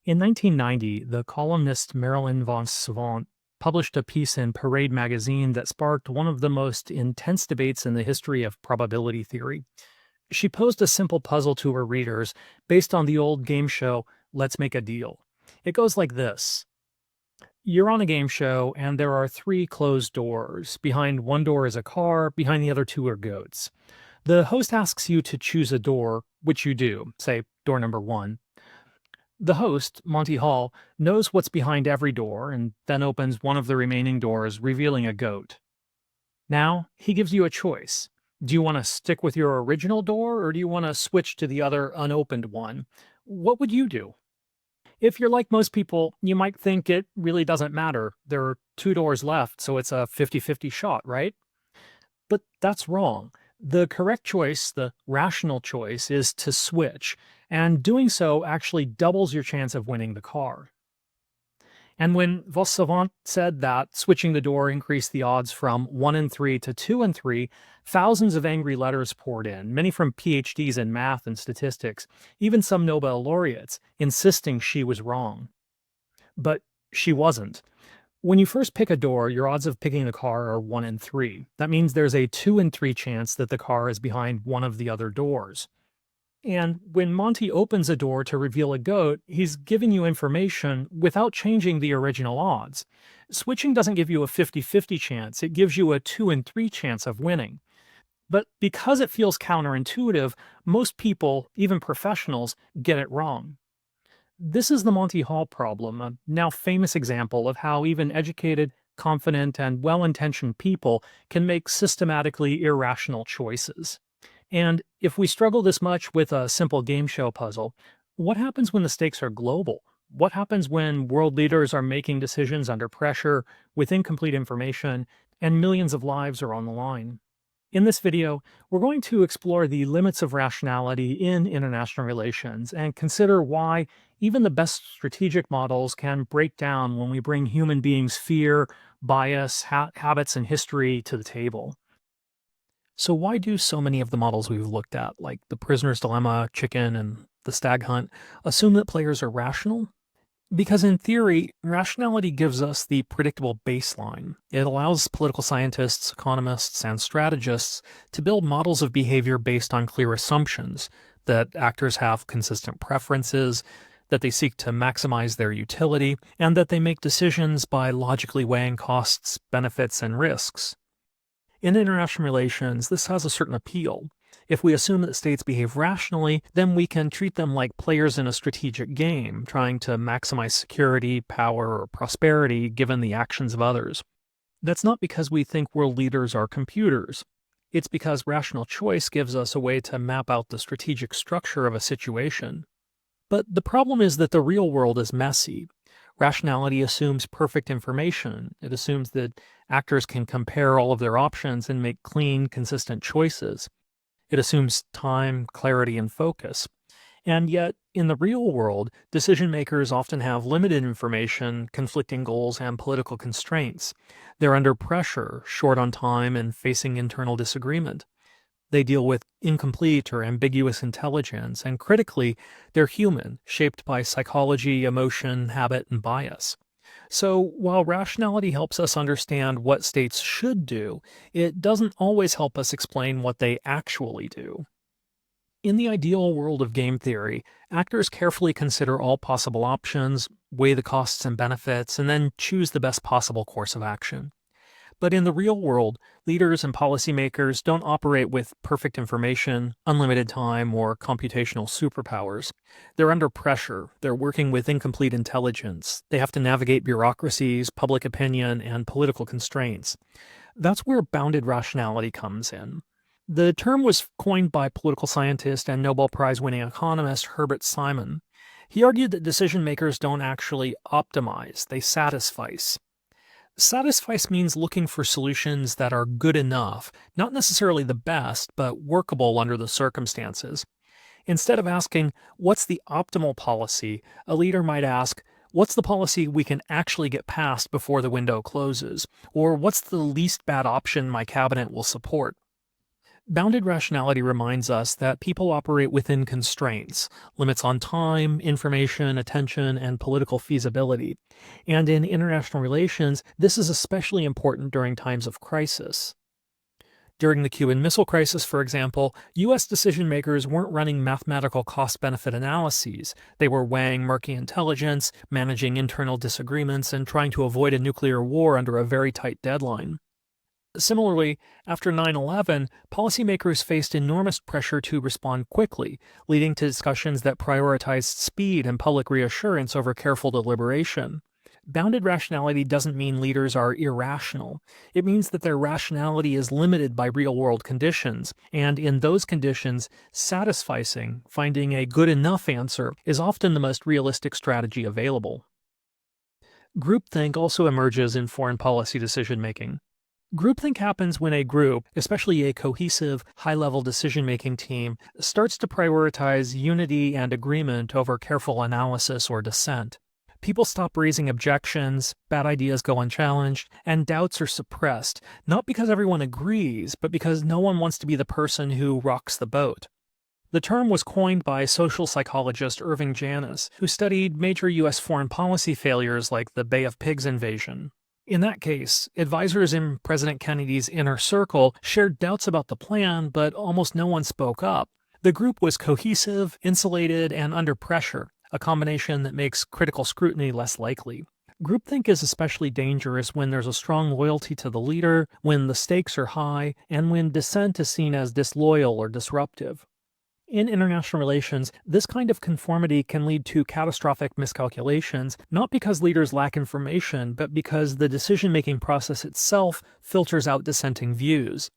In 1990, the columnist Marilyn von Savant published a piece in Parade magazine that sparked one of the most intense debates in the history of probability theory. She posed a simple puzzle to her readers based on the old game show, Let's Make a Deal. It goes like this. You're on a game show, and there are three closed doors. Behind one door is a car, behind the other two are goats. The host asks you to choose a door, which you do, say door number one. The host, Monty Hall, knows what's behind every door and then opens one of the remaining doors, revealing a goat. Now, he gives you a choice. Do you want to stick with your original door or do you want to switch to the other unopened one? What would you do? If you're like most people, you might think it really doesn't matter. There are two doors left, so it's a 50-50 shot, right? But that's wrong. The correct choice, the rational choice, is to switch, and doing so actually doubles your chance of winning the car. And when Vos Savant said that switching the door increased the odds from 1 in 3 to 2 in 3, thousands of angry letters poured in, many from PhDs in math and statistics, even some Nobel laureates, insisting she was wrong. But she wasn't. When you first pick a door, your odds of picking the car are 1 in 3. That means there's a 2 in 3 chance that the car is behind one of the other doors. And when Monty opens a door to reveal a goat, he's giving you information without changing the original odds. Switching doesn't give you a 50-50 chance, it gives you a 2 in 3 chance of winning. But because it feels counterintuitive, most people, even professionals, get it wrong. This is the Monty Hall problem, a now famous example of how even educated, confident, and well-intentioned people can make systematically irrational choices. And if we struggle this much with a simple game show puzzle, what happens when the stakes are global? What happens when world leaders are making decisions under pressure, with incomplete information, and millions of lives are on the line? In this video, we're going to explore the limits of rationality in international relations and consider why even the best strategic models can break down when we bring human beings' fear, bias, habits, and history to the table. So why do so many of the models we've looked at, like the prisoner's dilemma, chicken, and the stag hunt, assume that players are rational? Because in theory, rationality gives us the predictable baseline. It allows political scientists, economists, and strategists to build models of behavior based on clear assumptions that actors have consistent preferences, that they seek to maximize their utility, and that they make decisions by logically weighing costs, benefits, and risks. In international relations, this has a certain appeal. If we assume that states behave rationally, then we can treat them like players in a strategic game, trying to maximize security, power, or prosperity given the actions of others. That's not because we think world leaders are computers. It's because rational choice gives us a way to map out the strategic structure of a situation. But the problem is that the real world is messy. Rationality assumes perfect information. It assumes that actors can compare all of their options and make clean, consistent choices. It assumes time, clarity, and focus. And yet, in the real world, decision makers often have limited information, conflicting goals, and political constraints. They're under pressure, short on time, and facing internal disagreement. They deal with incomplete or ambiguous intelligence, and critically, they're human, shaped by psychology, emotion, habit, and bias. So, while rationality helps us understand what states should do, it doesn't always help us explain what they actually do. In the ideal world of game theory, actors carefully consider all possible options, weigh the costs and benefits, and then choose the best possible course of action. But in the real world, leaders and policymakers don't operate with perfect information, unlimited time, or computational superpowers. They're under pressure. They're working with incomplete intelligence. They have to navigate bureaucracies, public opinion, and political constraints. That's where bounded rationality comes in. The term was coined by political scientist and Nobel Prize-winning economist Herbert Simon. He argued that decision makers don't actually optimize, they satisfice. Satisfice means looking for solutions that are good enough, not necessarily the best, but workable under the circumstances. Instead of asking, what's the optimal policy, a leader might ask, what's the policy we can actually get passed before the window closes? Or what's the least bad option my cabinet will support? Bounded rationality reminds us that people operate within constraints, limits on time, information, attention, and political feasibility. And in international relations, this is especially important during times of crisis. During the Cuban Missile Crisis, for example, U.S. decision makers weren't running mathematical cost benefit analyses. They were weighing murky intelligence, managing internal disagreements, and trying to avoid a nuclear war under a very tight deadline. Similarly, after 9/11, policymakers faced enormous pressure to respond quickly, leading to discussions that prioritized speed and public reassurance over careful deliberation. Bounded rationality doesn't mean leaders are irrational. It means that their rationality is limited by real-world conditions, and in those conditions, satisficing, finding a good enough answer, is often the most realistic strategy available. Groupthink also emerges in foreign policy decision-making. Groupthink happens when a group, especially a cohesive, high-level decision-making team, starts to prioritize unity and agreement over careful analysis or dissent. People stop raising objections, bad ideas go unchallenged, and doubts are suppressed, not because everyone agrees, but because no one wants to be the person who rocks the boat. The term was coined by social psychologist Irving Janis, who studied major U.S. foreign policy failures like the Bay of Pigs invasion. In that case, advisors in President Kennedy's inner circle shared doubts about the plan, but almost no one spoke up. The group was cohesive, insulated, and under pressure, a combination that makes critical scrutiny less likely. Groupthink is especially dangerous when there's a strong loyalty to the leader, when the stakes are high, and when dissent is seen as disloyal or disruptive. In international relations, this kind of conformity can lead to catastrophic miscalculations, not because leaders lack information, but because the decision-making process itself filters out dissenting views.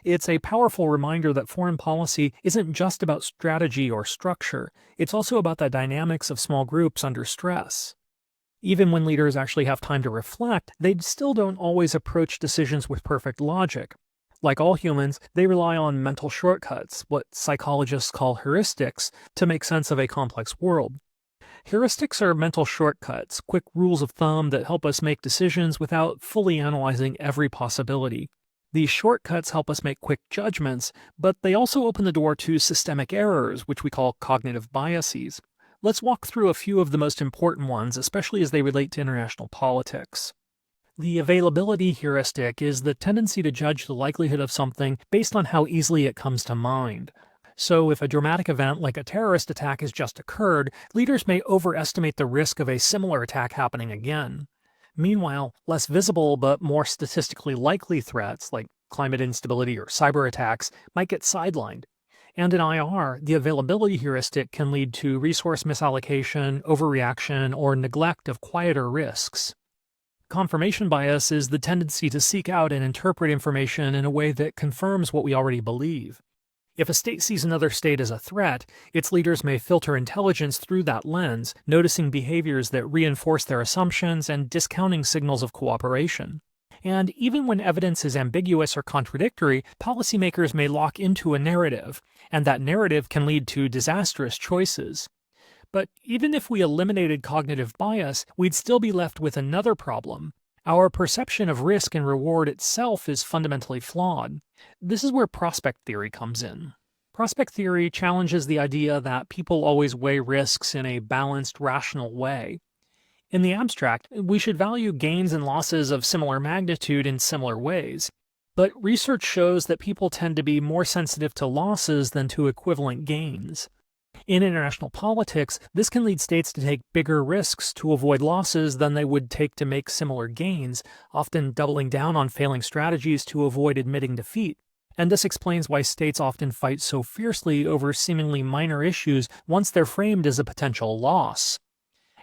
It's a powerful reminder that foreign policy isn't just about strategy or structure, it's also about the dynamics of small groups under stress. Even when leaders actually have time to reflect, they still don't always approach decisions with perfect logic. Like all humans, they rely on mental shortcuts, what psychologists call heuristics, to make sense of a complex world. Heuristics are mental shortcuts, quick rules of thumb that help us make decisions without fully analyzing every possibility. These shortcuts help us make quick judgments, but they also open the door to systemic errors, which we call cognitive biases. Let's walk through a few of the most important ones, especially as they relate to international politics. The availability heuristic is the tendency to judge the likelihood of something based on how easily it comes to mind. So if a dramatic event like a terrorist attack has just occurred, leaders may overestimate the risk of a similar attack happening again. Meanwhile, less visible but more statistically likely threats, like climate instability or cyber attacks, might get sidelined. And in IR, the availability heuristic can lead to resource misallocation, overreaction, or neglect of quieter risks. Confirmation bias is the tendency to seek out and interpret information in a way that confirms what we already believe. If a state sees another state as a threat, its leaders may filter intelligence through that lens, noticing behaviors that reinforce their assumptions and discounting signals of cooperation. And even when evidence is ambiguous or contradictory, policymakers may lock into a narrative, and that narrative can lead to disastrous choices. But even if we eliminated cognitive bias, we'd still be left with another problem. Our perception of risk and reward itself is fundamentally flawed. This is where prospect theory comes in. Prospect theory challenges the idea that people always weigh risks in a balanced, rational way. In the abstract, we should value gains and losses of similar magnitude in similar ways. But research shows that people tend to be more sensitive to losses than to equivalent gains. In international politics, this can lead states to take bigger risks to avoid losses than they would take to make similar gains, often doubling down on failing strategies to avoid admitting defeat. And this explains why states often fight so fiercely over seemingly minor issues once they're framed as a potential loss.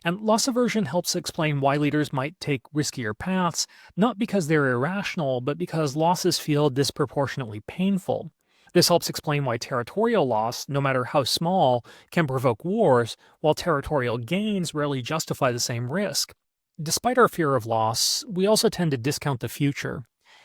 And loss aversion helps explain why leaders might take riskier paths, not because they're irrational, but because losses feel disproportionately painful. This helps explain why territorial loss, no matter how small, can provoke wars, while territorial gains rarely justify the same risk. Despite our fear of loss, we also tend to discount the future.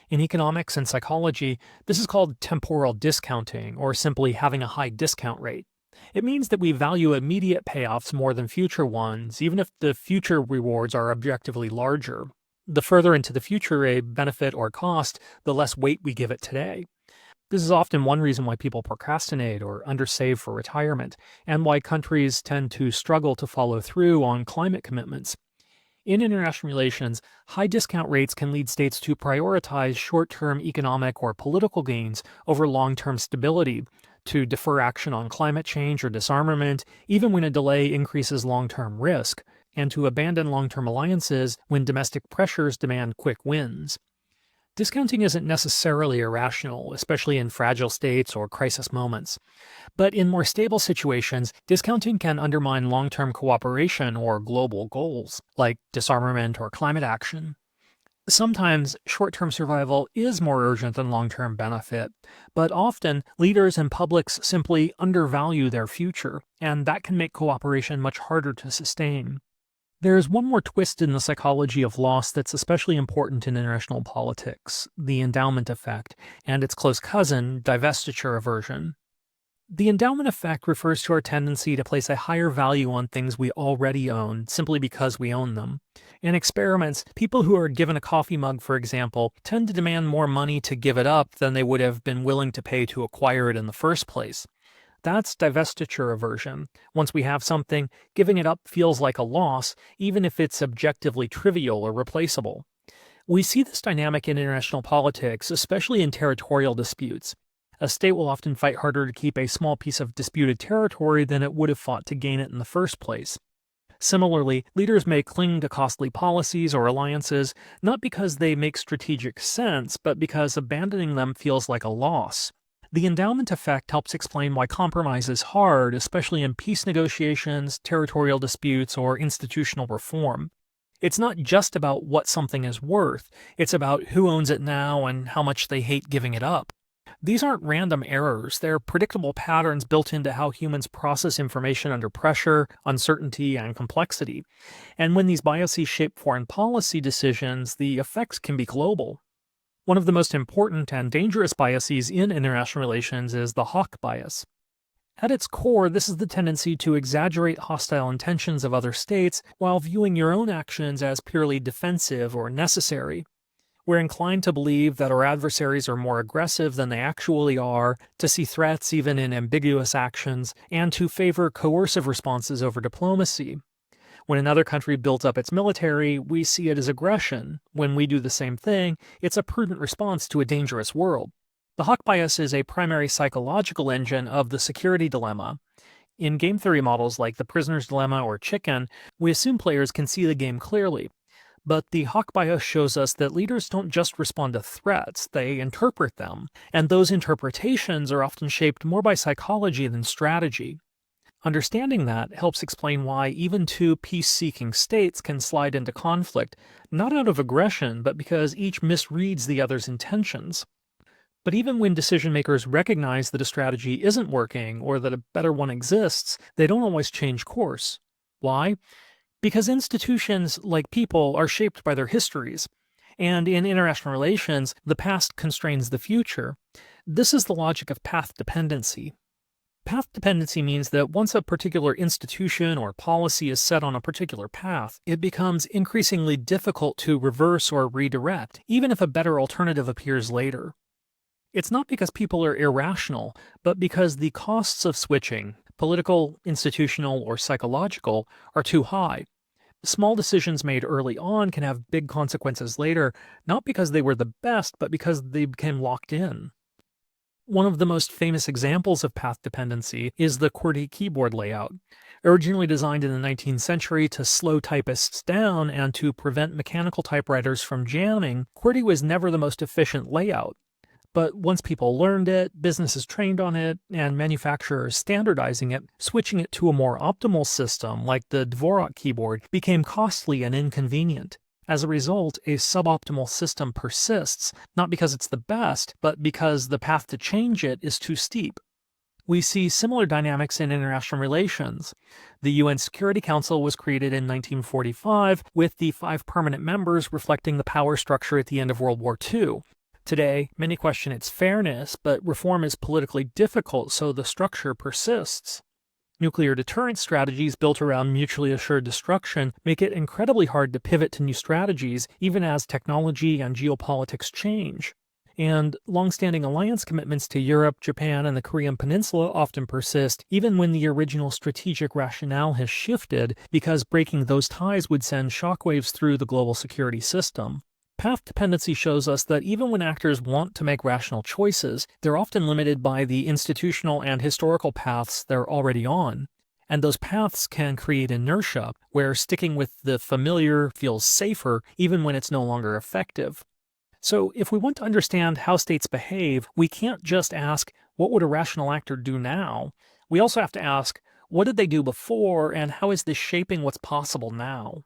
In economics and psychology, this is called temporal discounting, or simply having a high discount rate. It means that we value immediate payoffs more than future ones, even if the future rewards are objectively larger. The further into the future a benefit or cost, the less weight we give it today. This is often one reason why people procrastinate or undersave for retirement, and why countries tend to struggle to follow through on climate commitments. In international relations, high discount rates can lead states to prioritize short term economic or political gains over long term stability, to defer action on climate change or disarmament, even when a delay increases long term risk, and to abandon long term alliances when domestic pressures demand quick wins. Discounting isn't necessarily irrational, especially in fragile states or crisis moments. But in more stable situations, discounting can undermine long term cooperation or global goals, like disarmament or climate action. Sometimes short term survival is more urgent than long term benefit, but often leaders and publics simply undervalue their future, and that can make cooperation much harder to sustain. There's one more twist in the psychology of loss that's especially important in international politics: the endowment effect, and its close cousin, divestiture aversion. The endowment effect refers to our tendency to place a higher value on things we already own simply because we own them. In experiments, people who are given a coffee mug, for example, tend to demand more money to give it up than they would have been willing to pay to acquire it in the first place. That's divestiture aversion. Once we have something, giving it up feels like a loss, even if it's objectively trivial or replaceable. We see this dynamic in international politics, especially in territorial disputes. A state will often fight harder to keep a small piece of disputed territory than it would have fought to gain it in the first place. Similarly, leaders may cling to costly policies or alliances not because they make strategic sense, but because abandoning them feels like a loss. The endowment effect helps explain why compromise is hard, especially in peace negotiations, territorial disputes, or institutional reform. It's not just about what something is worth, it's about who owns it now and how much they hate giving it up. These aren't random errors, they're predictable patterns built into how humans process information under pressure, uncertainty, and complexity. And when these biases shape foreign policy decisions, the effects can be global. One of the most important and dangerous biases in international relations is the hawk bias. At its core, this is the tendency to exaggerate hostile intentions of other states while viewing your own actions as purely defensive or necessary. We're inclined to believe that our adversaries are more aggressive than they actually are, to see threats even in ambiguous actions, and to favor coercive responses over diplomacy. When another country builds up its military, we see it as aggression. When we do the same thing, it's a prudent response to a dangerous world. The hawk bias is a primary psychological engine of the security dilemma. In game theory models like the prisoner's dilemma or chicken, we assume players can see the game clearly. But the hawk bias shows us that leaders don't just respond to threats, they interpret them, and those interpretations are often shaped more by psychology than strategy. Understanding that helps explain why even two peace-seeking states can slide into conflict, not out of aggression, but because each misreads the other's intentions. But even when decision-makers recognize that a strategy isn't working or that a better one exists, they don't always change course. Why? Because institutions, like people, are shaped by their histories. And in international relations, the past constrains the future. This is the logic of path dependency. Path dependency means that once a particular institution or policy is set on a particular path, it becomes increasingly difficult to reverse or redirect, even if a better alternative appears later. It's not because people are irrational, but because the costs of switching, political, institutional, or psychological, are too high. Small decisions made early on can have big consequences later, not because they were the best, but because they became locked in. One of the most famous examples of path dependency is the QWERTY keyboard layout. Originally designed in the 19th century to slow typists down and to prevent mechanical typewriters from jamming, QWERTY was never the most efficient layout. But once people learned it, businesses trained on it, and manufacturers standardizing it, switching it to a more optimal system like the Dvorak keyboard became costly and inconvenient. As a result, a suboptimal system persists, not because it's the best, but because the path to change it is too steep. We see similar dynamics in international relations. The UN Security Council was created in 1945, with the 5 permanent members reflecting the power structure at the end of World War II. Today, many question its fairness, but reform is politically difficult, so the structure persists. Nuclear deterrence strategies built around mutually assured destruction make it incredibly hard to pivot to new strategies, even as technology and geopolitics change. And longstanding alliance commitments to Europe, Japan, and the Korean Peninsula often persist, even when the original strategic rationale has shifted, because breaking those ties would send shockwaves through the global security system. Path dependency shows us that even when actors want to make rational choices, they're often limited by the institutional and historical paths they're already on. And those paths can create inertia, where sticking with the familiar feels safer even when it's no longer effective. So, if we want to understand how states behave, we can't just ask, what would a rational actor do now? We also have to ask, what did they do before, and how is this shaping what's possible now?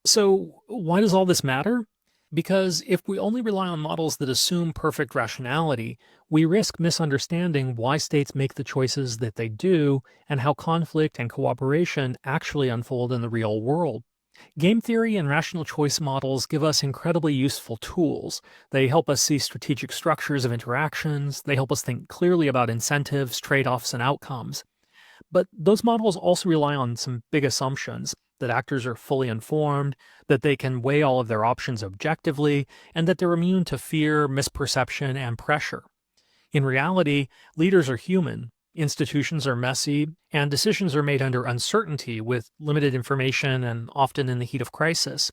So, why does all this matter? Because if we only rely on models that assume perfect rationality, we risk misunderstanding why states make the choices that they do and how conflict and cooperation actually unfold in the real world. Game theory and rational choice models give us incredibly useful tools. They help us see strategic structures of interactions, they help us think clearly about incentives, trade offs, and outcomes. But those models also rely on some big assumptions that actors are fully informed, that they can weigh all of their options objectively, and that they're immune to fear, misperception, and pressure. In reality, leaders are human, institutions are messy, and decisions are made under uncertainty with limited information and often in the heat of crisis.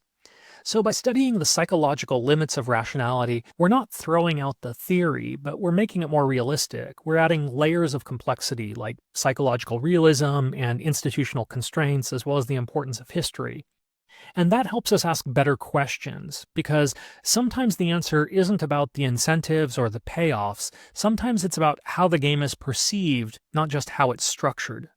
So, by studying the psychological limits of rationality, we're not throwing out the theory, but we're making it more realistic. We're adding layers of complexity like psychological realism and institutional constraints, as well as the importance of history. And that helps us ask better questions, because sometimes the answer isn't about the incentives or the payoffs. Sometimes it's about how the game is perceived, not just how it's structured.